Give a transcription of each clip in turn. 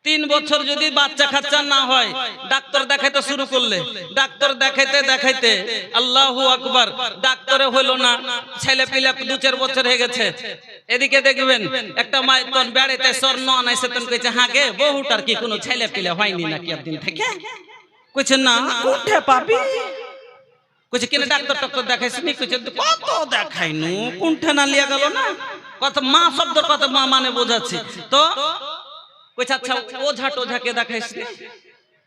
3 বছর যদি বাচ্চা কাচ্চা না হয়, ডাক্তার দেখাইতে শুরু করলে, ডাক্তার দেখাইতে দেখাইতে আল্লাহু আকবার, ডাক্তারে হলো না, ছেলে পিলে 2-4 বছর হয়ে গেছে। এদিকে দেখবেন একটা মায়ের তন বেড়াইতে স্বর্ণ আনাইছে, তন কইছে হ্যাঁ গে বহুটার কি কোনো ছেলে পিলে হয়নি নাকি একদিন থেকে? কইছে না, কোঠে পাবি? কইছে কেন ডাক্তার টাক্তার দেখাইছিনি? কইছে কত দেখাইনু, কোনটা না লিয়া গেল না। কথা মা শব্দের কথা মা মানে বোঝাচ্ছি তো। কইছে আচ্ছা ওঝা টোঝাকে দেখাইছিনি?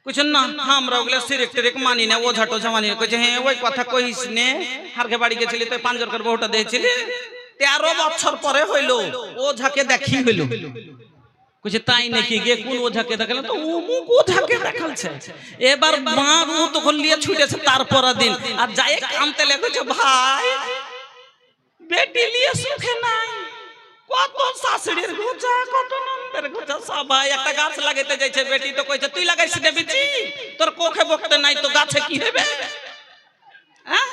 কইছে না আমরা ওগুলা সিরেক টিরেক মানি না, ওঝা টোঝা মানি না। কইছে হ্যাঁ ওই কথা কইস নে, হারকে বাড়ি গেছিলি তো পাঞ্জরকার বহুটা দিয়েছিলি, 13 বছর পরে হইলো ওঝাকে দেখি হইলো। কইছে তাই নাকি, গে কোন ওঝাকে দেখাল? তো অমুক ওঝাকে দেখালছে। এবার মা ও তখন লিয়ে ছুটেছে তারপর দিন, আর যাই কানতে লেগেছে ভাই বেটি লিয়ে সুখে নাই, কত শাশুড়ির গোছা, কত নন্দের গোছা, সবাই একটা গাছ লাগাইতে যাইছে। বেটি তো কইছে তুই লাগাইছিস না বিচি, তোর কোখে বকতে নাই তো গাছে কি হবে? হ্যাঁ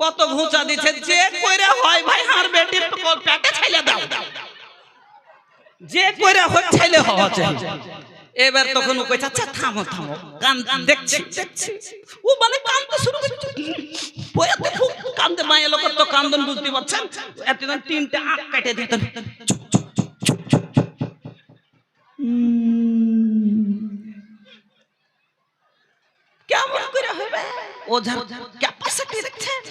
কত ঘুচা দিছে, যে কইরা হয় ভাই হার বেটির পেটে ছাইলে দাও, যে কইরা হয় ছাইলে হওয়া চাই। এবার তখন ও কইছে আচ্ছা থামো থামো, কান দেখছি দেখছি। ও মানে কান্দতে শুরু করছে, বয়াতে খুব কান্দে, মায়ের লোক তো কান্দন বুঝতে পারছেন। এতদিন 3টে আঁক কেটে দিতেন, কেমন করে হবে? ওঝার ক্যাপাসিটি দেখছেন?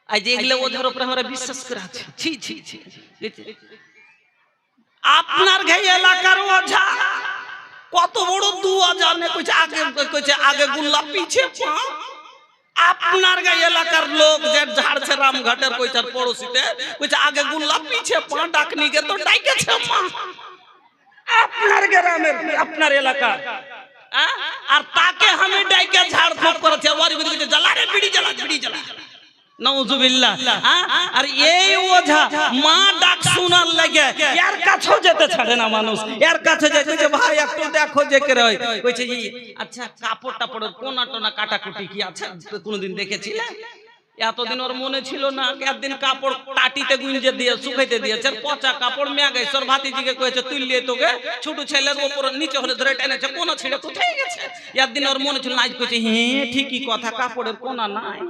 আজ এগুলো ওঝার উপরে আমরা বিশ্বাস করে আছি। ছি ছি ছি, আপনার ঘাই এলাকার ওঝা কত বড় 2000 নে কইছে আগে, কইছে আগে গুল্লা পিছে পা। আপনার গায়ে এলাকার লোক যে ঝাড়ছে রামঘাটের কইছার পড়োশিতে, কইছে আগে গুল্লা পিছে পা, ডাকনিকে তো ডাইকেছে মা। আপনার গ্রামের আপনার এলাকা, আর তাকে আমি ডাইকে ঝাড় ফুঁক করেছে, ওর বিরুদ্ধে জ্বালা রে বিড়ি জ্বালা, বিড়ি জ্বালা, নাউজুবিল্লাহ। আর এই ওঝা মা ডাক শোনার লাগে এর কাছেও যেতে ছাড়ে না মানুষ, এর কাছে যায় কইছে ভাই একটু দেখো যে কে রয়। কইছে ই আচ্ছা কাপড় টাপড়ের কোনা টোনা কাটাকুটি কি আছে কোনদিন দেখেছিলে? এতদিন ওর মনে ছিল না। একদিন কাপড় টাটিতে গুঞ্জে দিয়ে শুকাইতে দিয়েছে, পচা কাপড় মেয়া গেছে। ওর ভাতিজিকে কয়েছে তুই লিয়ে তোকে ছোট ছেলের উপর নিচে হলে ধরে টেনেছে, কোনা ছিঁড়ে কোথায় গেছে। একদিন ওর মনে ছিল না, আজ কইছে হ্যাঁ ঠিকই কথা, কাপড়ের কোনা নাই।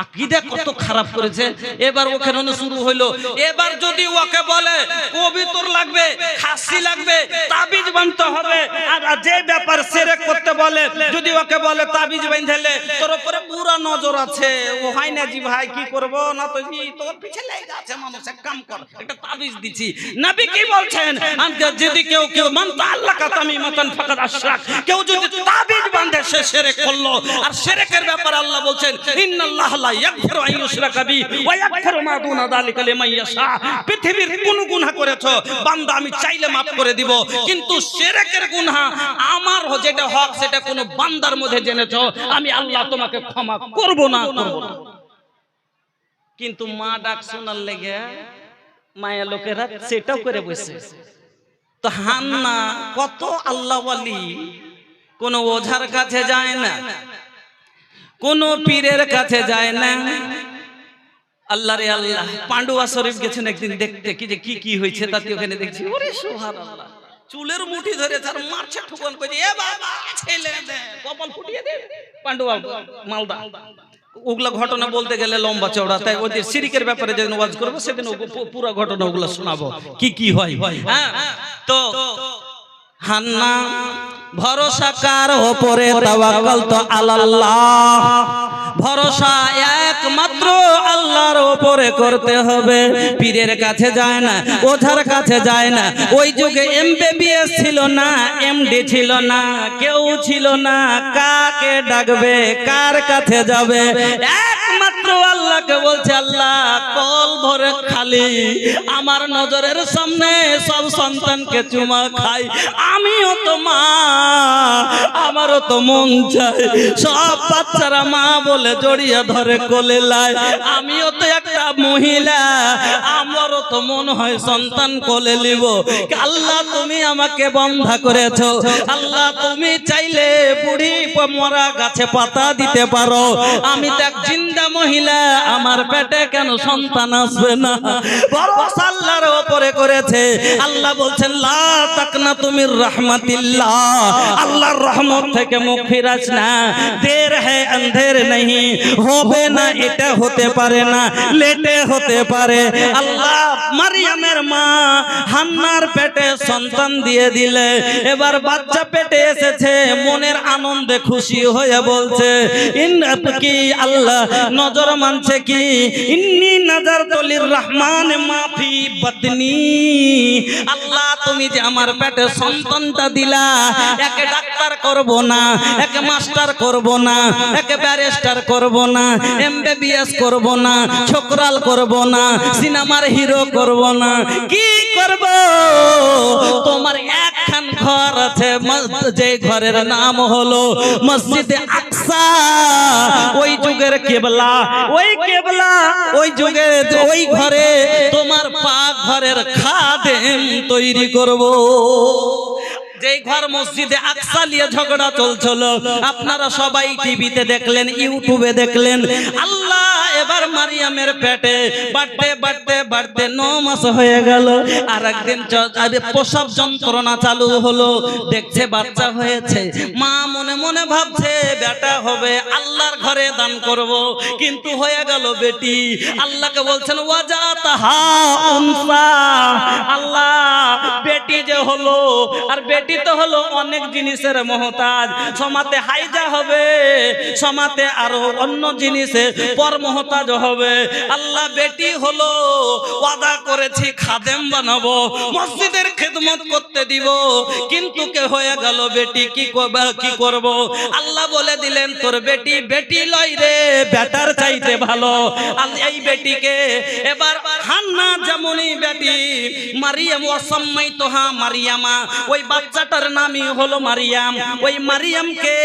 আকীদা কত খারাপ করেছে। এবার ওখানে শুরু হইলো, এবার যদি ওকে বলে কবিতর লাগবে, খাসি লাগবে, তাবিজ বানতে হবে, আর যে ব্যাপার শিরক করতে বলে যদি ওকে বলে তাবিজ বাঁধলে তোর উপরে পুরো নজর আছে, ও হয় না জি ভাই কি করব না, তো জি তোর পিছে লেগে আছে মানুষ, এক কাম কর একটা তাবিজ দিছি। নবী কি বলছেন, যদি কেউ মানতা আল্লাহ কা তামিমাতান ফাকাদ আশরাক, কেউ যদি তাবিজ বাঁধে সে শিরক করলো। আর শিরকের ব্যাপারে আল্লাহ বলছেন ইন্নাল্লাহ লা ইয়াগফিরু আন ইউশরাকা বিহি ওয়া ইয়াগফিরু মা দুনা যালিকা লিমান ইয়াশা। পৃথিবীর কোন গুনাহ করেছো বান্দা আমি চাইলে maaf করে দিব, কিন্তু শিরকের গুনাহ আমার যেটা হক সেটা কোন বান্দার মধ্যে জেনেছো আমি আল্লাহ তোমাকে ক্ষমা করব না, করব না। কিন্তু মা ডাক শোনার লেগে মায়া লোকেরা সেটাও করে বসে। তো হান্না কত আল্লাহ ওয়ালি, কোন ওঝার কাছে যায় না, কোন পীরের কাছে যায় না। আল্লাহ রে আল্লাহ, পান্ডুয়া শরীফ গেছেন একদিন দেখতে কি যে কি হয়েছে, তাতে ওখানে দেখছি ওরে সুবহানাল্লাহ, চুলের মুঠি ধরে তার মারছে ঠুকন কইছে এ বাবা ছেলে দে কপাল ফুটিয়ে দে। পান্ডুয়া মালদা, ওগুলা ঘটনা বলতে গেলে লম্বা চওড়া, তাই ওদের শিরকের ব্যাপারে যেদিন ওয়াজ করব সেদিন পুরো ঘটনা ওগুলা শোনাবো কি হয়। হ্যাঁ তো হান্না ভরসা কার উপরে, তাওয়াক্কাল তো আল্লাহ, ভরসা একমাত্র আল্লাহর উপরে করতে হবে। পীরের কাছে যায় না, ওঝার কাছে যায় না। ওই যুগে এমবিবিএস ছিল না, এমডি ছিল না, কেউ ছিল না, কাকে ডাকবে, কার কাছে যাবে? একমাত্র আল্লাহকে বলছে আল্লাহ কল ভরে খালি আমার নজরের সামনে সব সন্তানকে চুমা খাই, আমিও তো মা, আমারও তো মন চায় সব বাচ্চারা মা বলে জড়িয়ে ধরে কোলে লাই, আমিও তো একটা মহিলা, আমারও তো মনে হয় সন্তান কোলে নিব। আল্লাহ তুমি আমাকে বন্ধা করেছো, আল্লাহ তুমি চাইলে বুড়ি মরা গাছে পাতা দিতে পারো। আমি তো এক জিন্দা মহিলা, আমার পেটে কেন সন্তান আসবে না? ভরসা আল্লাহর উপরে করেছে। আল্লাহ বলছেন লা তাকনাতু মির রাহমাতিল্লাহ, আল্লাহর রহমত থেকে মুখ ফিরাস না। দের হ্যায় আন্ধের नहीं, হবে না এটা হতে পারে না, লেটে হতে পারে। আল্লাহ মারিয়ামের মা হান্নার পেটে সন্তান দিয়ে দিলে, এবার বাচ্চা পেটে এসেছে, মনের আনন্দে খুশি হয়ে বলছে কি আল্লাহ নজর মানছে কি, ইন্নী নাযারতু লিররহমান মাফি বাতনি। আল্লাহ তুমি যে আমার পেটে সন্তানটা দিলা, একে ডাক্তার করব না, একে মাস্টার করব না, একে ব্যারিস্টার করব না, এমবিবিএস করব না, ছোকরাল করব না, সিনেমার হিরো করব না, কি করব? তোমার একখান ঘর আছে, যে ঘরের নাম হলো মসজিদে আকসা। ওই যুগের কেবলা, ওই কেবলা, ওই যুগে ওই ঘরে তোমার পাক ঘরের খাদেম তৈরি করব। যেই ঘর মসজিদে আকসা নিয়ে ঝগড়া চলছিল, আপনারা সবাই টিভিতে দেখলেন, ইউটিউবে দেখলেন। আল্লাহ এবার মারিয়ামের পেটে বাড়তে বাড়তে বাড়তে 9 মাস হয়ে গেল। আর একদিন প্রসব যন্ত্রণা চালু হলো, দেখছে বাচ্চা হয়েছে। মা মনে মনে ভাবছে বেটা হবে, আল্লাহর ঘরে দান করব, কিন্তু হয়ে গেল বেটি। আল্লাহকে বলছেন ওয়াজাতাহা উনসা, আল্লাহ বেটি যে হলো, আর বেটি তো হলো অনেক জিনিসের মহতাজ, সমাতে হাইজা হবে, সমাতে আরো অন্য জিনিসে পর মহতাজ হবে। আল্লাহ বেটি হলো, ওয়াদা করেছি খাদেম বানাবো, মসজিদের খেদমত করতে দিব, কিন্তু কে হয়ে গেল বেটি, কি করব? আল্লাহ বলে দিলেন তোর বেটি বেটি লয় রে, বেটার চাইতে ভালো। আর এই বেটিকে এবার হান্না যেমনই বেটি, মারিয়াম ওয়াসাম্মাইতুহা মারিয়ামা, ওই বাচ্চাটার নামই হলো মারিয়াম। ওই মারিয়ামকে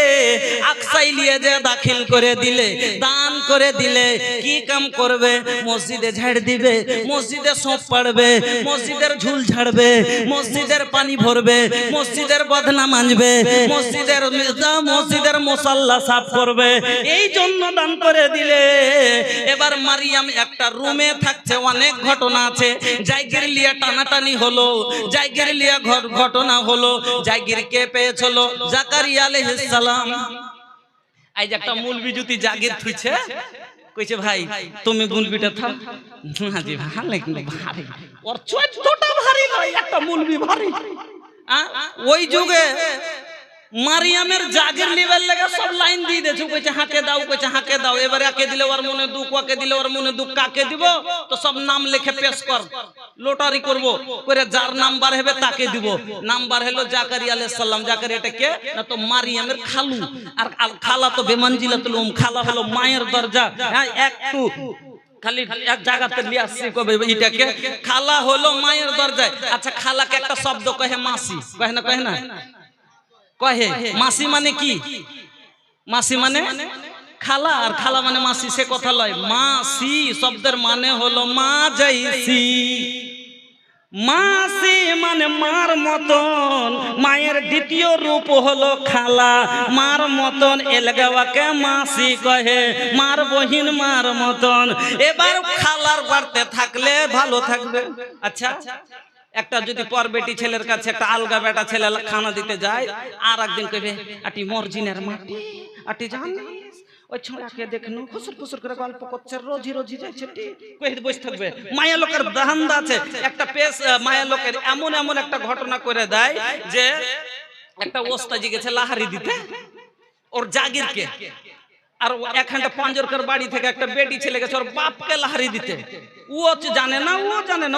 আকসাই নিয়ে যে দাখিল করে দিলে, দান করে দিলে, কি কাম করবে? মসজিদে ঝাড় দিবে, মসজিদে সঁপ পাড়বে, মসজিদের ঝুল ঝাড়বে, মসজিদের পানি ভরবে, মসজিদের বদনা মানবে, মসজিদের মুসাল্লা সাফ করবে। এই জন্য দান করে দিলে। এবার মারিয়াম একটা রুমে থাকছে, অনেক ঘটনা আছে, জায়গির লিয়া টানাটানি হলো, জায়গির লিয়া ঘটনা হলো। জায়গির কে পেয়েছিল? জাকারিয়া আলাইহিস সালাম। এই যে একটা মুলবি জুতি জাগির থুইছে, কইছে ভাই তুমি মুলবিটা থাম। না জি ভালো ভারী, ওর 14টা ভারী নয়, একটা মুলবি ভারী। ওই যুগে মারিয়ামের জাগের লেভেল লাগা সব লাইন দিয়ে দিয়েছে, কইছে হাঁকে দাও, কইছে হাঁকে দাও। এবারে একে দিলে ওর মনে দুঃখ, ওকে দিলে ওর মনে দুঃখ, কাকে দিব? তো সব নাম লিখে পেশ কর, লটারি করব করে, যার নাম্বার হবে তাকে দিব। নাম্বার হলো জাকারিয়া আলাইহিস সালাম। জাকারিয়া এটা কে? না তো মারিয়ামের খালু। আর খালা তো বেমানজিলাতুল খালা হলো মায়ের দরজা। হ্যাঁ, একটু খালি এক জায়গাতে নিয়ে আসছি, কবে এটাকে খালা হলো মায়ের দরজায়। আচ্ছা, খালাকে একটা শব্দ কহে মাসি, কহে না? কহে না? কহে মাসি মানে কি? মাসি মানে খালা, আর খালা মানে মাসি, সে কথা লয়। মাসি শব্দের মানে হলো মা যাইছি। মাসি মানে মার মতন, মায়ের দ্বিতীয় রূপ হলো খালা। মার মতন এলগাওয়াকে মাসি কহে, মার বহিন মার মতন। এবার খালার বাড়তে থাকলে ভালো থাকবে। আচ্ছা, একটা যদি পর বেটি ছেলের কাছে একটা আলগা বেটা ছেলে খানা দিতে যায়, আর একদিন কইবে আটি মর্জিনের মাটি, আটি জানিস ওই ছোড়াকে দেখনো খুসুর খুসুর করে গল্প করছে, রোজি রোজি যাচ্ছে, কইতে বসে থাকবে। মায়া লোকের ধান্দা আছে। একটা পেশ মায়া লোকের এমন এমন একটা ঘটনা করে দেয় যে একটা ওস্তাজি গেছে লাহারি দিতে ওর জাগিরকে, আর এখানটা পাঞ্জরকার বাড়ি থেকে একটা বেটি ছেলে গেছে ওর বাপকে লাহারি দিতে। ও জানে না,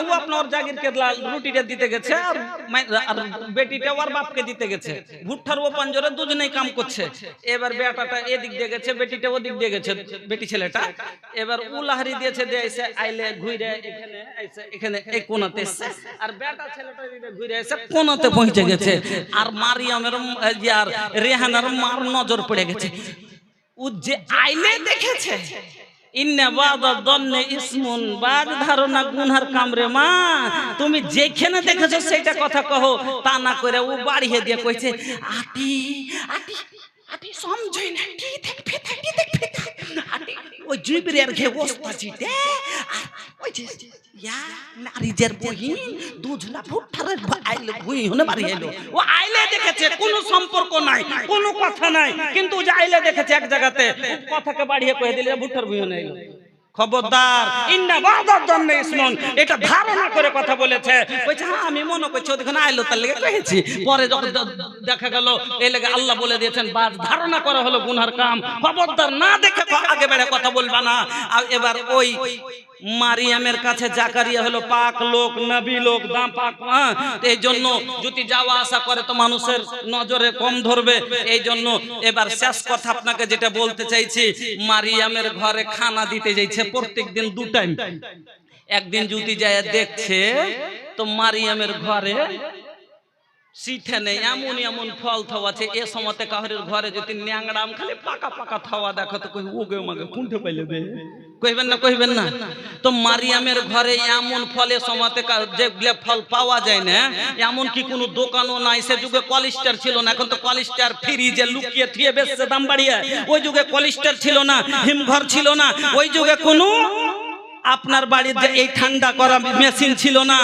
ও আপনার জাগিরকে রুটিটা দিতে গেছে, আর বেটিটা ওর বাপকে দিতে গেছে। ভুট্টার ও পাঞ্জরে দুজনেই কাম করছে। এবার বেটাটা এদিক দিয়ে গেছে, বেটিটা ওদিক দিয়ে গেছে, বেটি ছেলেটা। এবার ও লাহারি দিয়েছে, দিয়েছে আইলে ঘুরে এখানে আইছে, এখানে এই কোণাতে এসে, আর বেটা ছেলেটা ঘুরে এসে কোণাতে পৌঁছে গেছে। আর মারিয়ামের আর রেহানার মার নজর পড়ে গেছে। ও যে আইলে দেখেছে ইন্না বাদা দন্নে ইসমুন, বাদ ধারণা গুনহার কামরে মা। তুমি যেখানে দেখেছো সেটা কথা কহো, তা না করে ও বাড়িয়ে দিয়ে কইছে আটি আটি আটি সমঝই না, কি দেখবে কি দেখবে আটি ওই জিবরিয়ার ঘে ওস্তাজিতে ওই যে ইয়া নারীদের বহিন দুধলা ফুটফারের আইলে গুই হনে বাড়ি এলো। ও আইলে দেখেছে, কোনো সম্পর্ক নাই, কোনো কথা নাই, কিন্তু যে আইলে দেখেছে এক জায়গাতে, কথাকে বাড়িয়ে কয়ে দিলে ভুট্টার গুই হনে এলো। খবরদার, ইন্না বাদার জন্য ইসমুন, এটা ধারণা করে কথা বলেছে। কইছে হ্যাঁ আমি মনে করছি ওখানে আইলো তার লেগে কইছি, পরে যখন দেখা গেল এই লেগে আল্লাহ বলে দিয়েছেন বাদ ধারণা করা হলো গুনার কাম। খবরদার, না দেখে আগে বেড়ে কথা বলবা না। আর এবার ওই মারিয়ামের কাছে জাকারিয়া হলো পাক লোক, নবী লোক, দাম পাক, এই জন্য যদি যাওয়া আসা করে তো মানুষের নজরে কম ধরবে। এই জন্য এবার শেষ কথা আপনাকে যেটা বলতে চাইছি, মারিয়ামের ঘরে খানা দিতে যাইছে প্রত্যেকদিন 2 টাইম। একদিন যদি যায় দেখছে তো মারিয়ামের ঘরে সিঠে নেই, এমন এমন ফল থাওয়া আছে। এ সময়তে কাহরের ঘরে যদি ন্যাংড়াম খালি পাকা পাকা থাওয়া দেখো তো কই ওগে মাগে কুঁঠে পাইলে বে, কইবেন না কইবেন না? তো মারিয়ামের ঘরে এমন ফলে সময়তে যেগুলো ফল পাওয়া যায় না, এমন কি কোনো দোকানও নাই। সে যুগে কলিস্টার ছিল না, এখন তো কলিস্টার ফ্রিজে লুকিয়ে থিয়ে বেচছে দাম বাড়িয়ে। ওই যুগে কলিস্টার ছিল না, হিমঘর ছিল না, ওই যুগে কোনো আপনার বাড়িতে এই ঠান্ডা করা মেশিন ছিল না।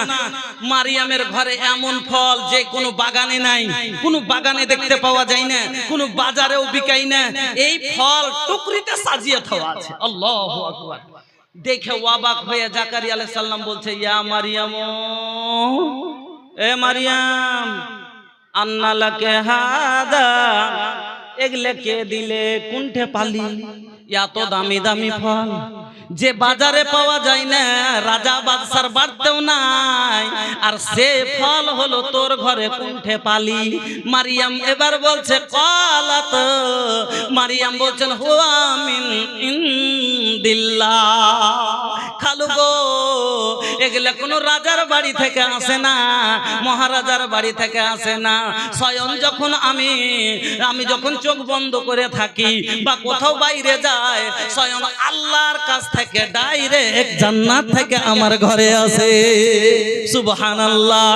মারিয়ামের ঘরে এমন ফল যে কোনো বাগানে নাই, কোনো বাগানে দেখতে পাওয়া যায় না, কোনো বাজারেও বিকাই না। এই ফল টুকরিতে সাজিয়ে থাওয়া আছে। আল্লাহু আকবার। দেখে অবাক হয়ে জাকারিয়া আলাইহিস সালাম বলছে ইয়া মারিয়াম, এ মারিয়াম, আন্না লাকে হাদা, এগলে কে দিলে, কুণ্ঠে পালি এত দামি দামি ফল যে বাজারে পাওয়া যায় না, রাজা বাদশার বাড়তেও নাই, আর সে ফল হলো তোর ঘরে কুণ্ঠে পালি। মারিয়াম এবার বলছে কালাত, মারিয়াম বলছেন হুয়া মিন ইনদিল্লাহ। খালু গো, এগুলা কোনো রাজার বাড়ি থেকে আসে না, মহারাজার বাড়ি থেকে আসে না। স্বয়ং যখন আমি যখন চোখ বন্ধ করে থাকি বা কোথাও বাইরে যায়, স্বয়ং আল্লাহর কাছ থেকে ডাইরেক্ট জান্নাত থেকে আমার ঘরে আসে। সুবহানাল্লাহ,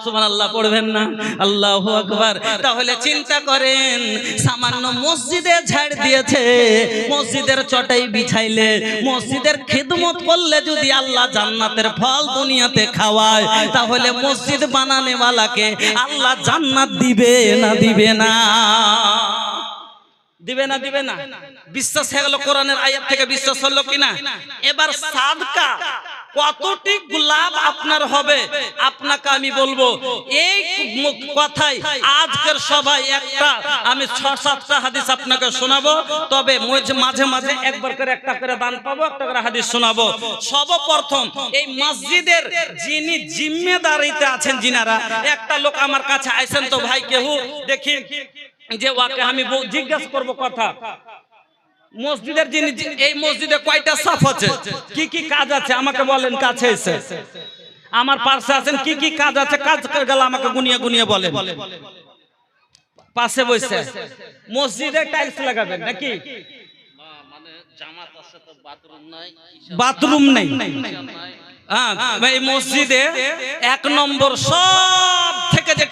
সুবহানাল্লাহ পড়বেন না? আল্লাহু আকবার। তাহলে চিন্তা করেন, সামান্য মসজিদে ঝাড় দিয়েছে, মসজিদের চটাই বিছাইলে, মসজিদের খিদমত করলে যদি আল্লাহ জান্নাতের ফল দুনিয়াতে খাওয়ায়, তাহলে মসজিদ বানানেওয়ালাকে আল্লাহ জান্নাত দিবে না দিবে না? দিবে না দিবে না? বিশ্বাস হয়ে গেল কোরআনের আয়াত থেকে, বিশ্বাস হলো কিনা? এবার সাদকা কতটি লাভ আপনার হবে আপনাকে আমি বলবো। এই কথাই আজকের সবাই একটা আমি 6-7টা হাদিস আপনাকে শোনাবো, তবে মাঝে মাঝে একবার করে একটা করে দান পাবো, একটা করে হাদিস শোনাবো। সর্বপ্রথম এই মসজিদের যিনি জিম্মেদারিতে আছেন, যিনারা, একটা লোক আমার কাছে আইছেন, তো ভাই কেউ দেখি যে ওকে আমি জিজ্ঞাসা করব কথা, মসজিদের যিনি, এই মসজিদে কয়টা সাফ আছে, কি কি কাজ আছে আমাকে বলেন। কাছে এসে আমার পাশে আছেন, কি কি কাজ আছে, কাজ করে গেল আমাকে গুনিয়ে গুনিয়ে বলেন। পাশে বসে মসজিদে টাইলস লাগাবেন নাকি? মানে জামাত আছে তো বাথরুম নাই, বাথরুম নেই। হ্যাঁ, এই মসজিদে 1 নম্বর সব থেকে যেটা